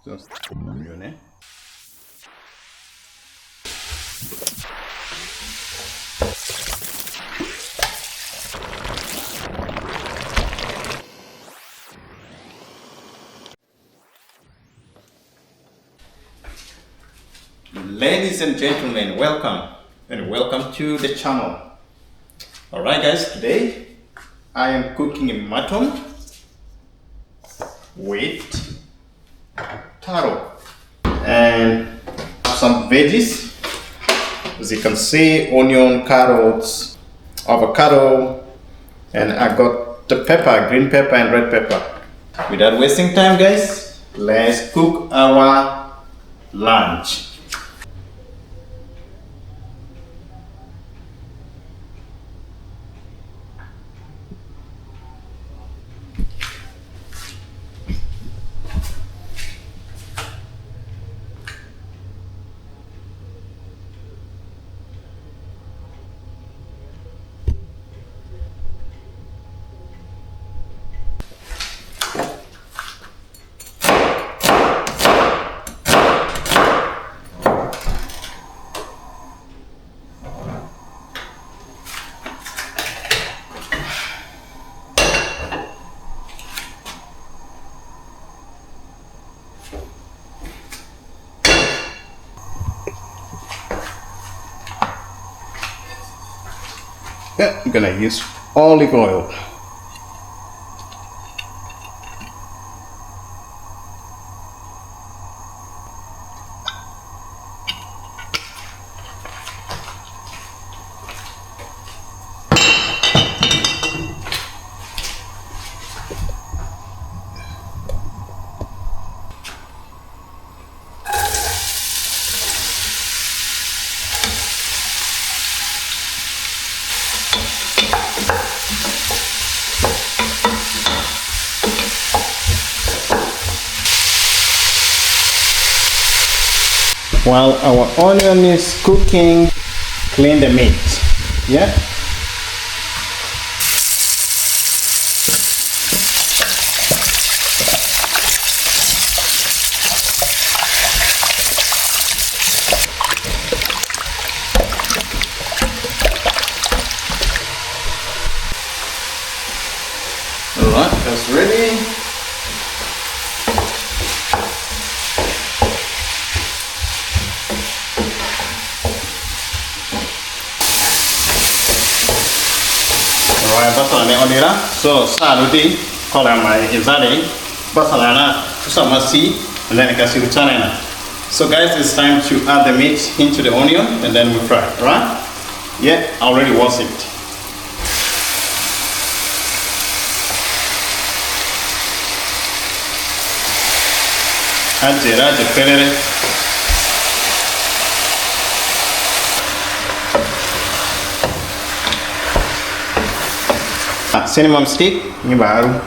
Just onion. Ladies and gentlemen, welcome to the channel. Alright guys, today I am cooking mutton with taro and some veggies. As you can see, onion, carrots, avocado, and I got the pepper, green pepper and red pepper. Without wasting time guys, let's cook our lunch. Yeah, I'm gonna use olive oil. While our onion is cooking, clean the meat. Yeah? Alright, that's ready. Basalane onira so saluti kola mai izale basalana tusamasi and then kasi uchanena. So guys, it's time to add the meat into the onion and then we fry, right? Yeah, I already washed it. Ajera de pelere. Cinnamon stick ni baru.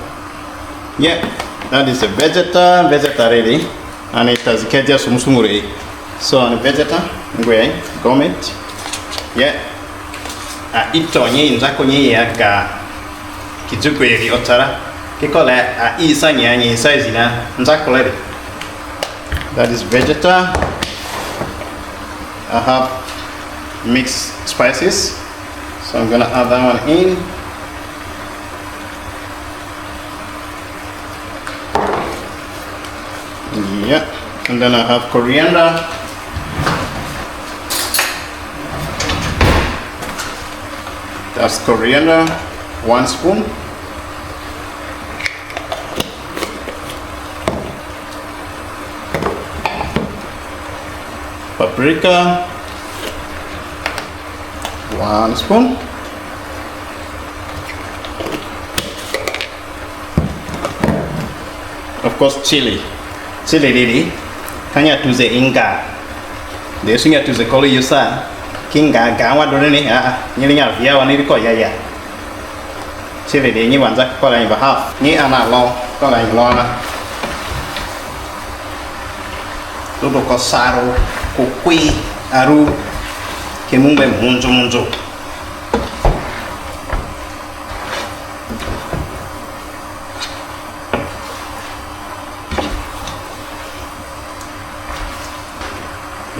Yeah, that is a vegeta ready, and it has keja sumusumure. So on vegeta ngwe gomet. Yeah, ito nye nzako nye ya ga kijuko yeri otara kikola isa nyanye size na nzako ready. That is vegeta. I have mixed spices, so I'm gonna add that one in. Yeah, and then I have coriander. That's coriander, 1 spoon. Paprika, 1 spoon. Of course, chili didi kanya tuze inga de sunya tuze kolo yusa kinga gawa dole ni nyilinya via wani ko ya chili de ni wanza ko la ba half ni ana lo ko la lo na todo ko saro ko kui aru ke mumbe munjo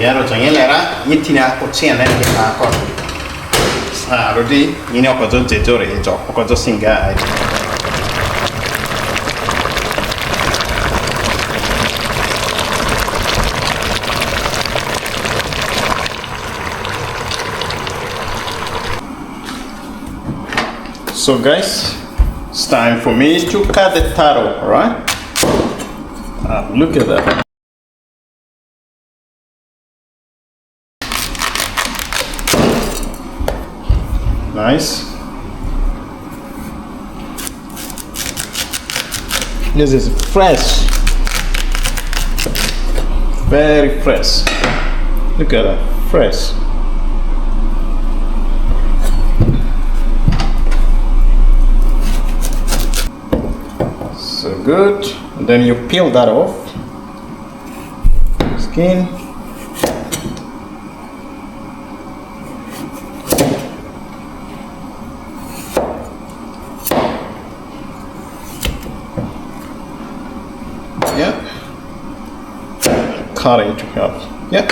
Yaro changilera yitina ochena ke pa ko. Rodi yini okozo jejore ejo okozo singa. So guys, it's time for me to cut the taro, alright? Look at that. Nice. This is fresh. Very fresh. Look at that, fresh. So good. And then you peel that off. Skin. Yeah. Cut it into half. Yeah.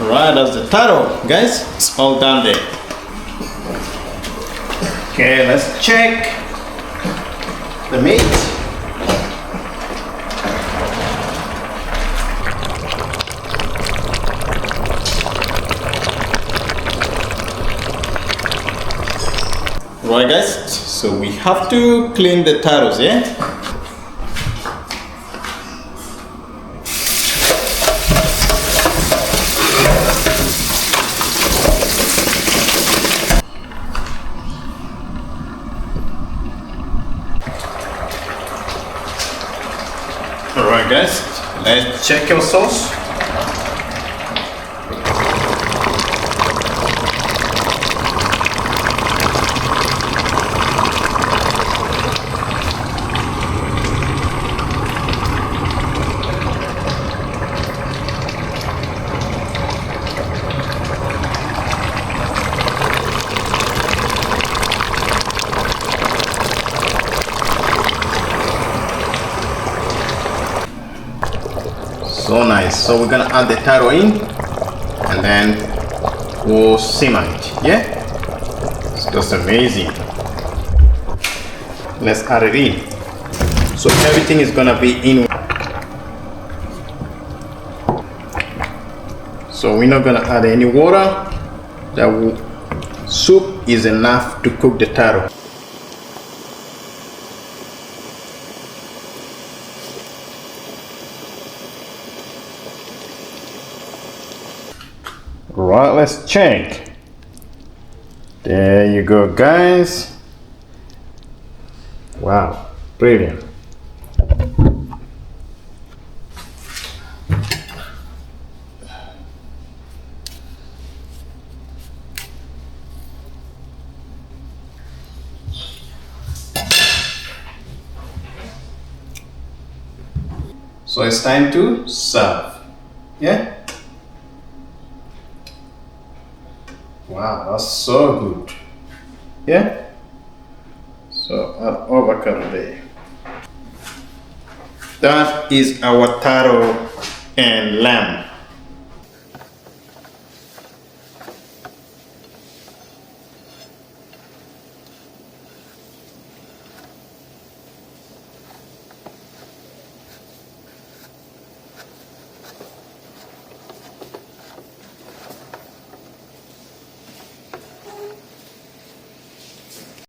Alright, that's the taro, guys. It's all done there. Okay, let's check the meat. Right, guys, so we have to clean the taros, yeah? Alright guys, let's check your sauce. So nice. So we're gonna add the taro in and then we'll simmer it. Yeah? It's just amazing. Let's add it in. So everything is gonna be in. So we're not gonna add any water. Soup is enough to cook the taro. Right, let's check. There you go, guys. Wow, brilliant. So it's time to serve. Yeah? Wow, that's so good. Yeah? So add avocado there. That is our taro and lamb.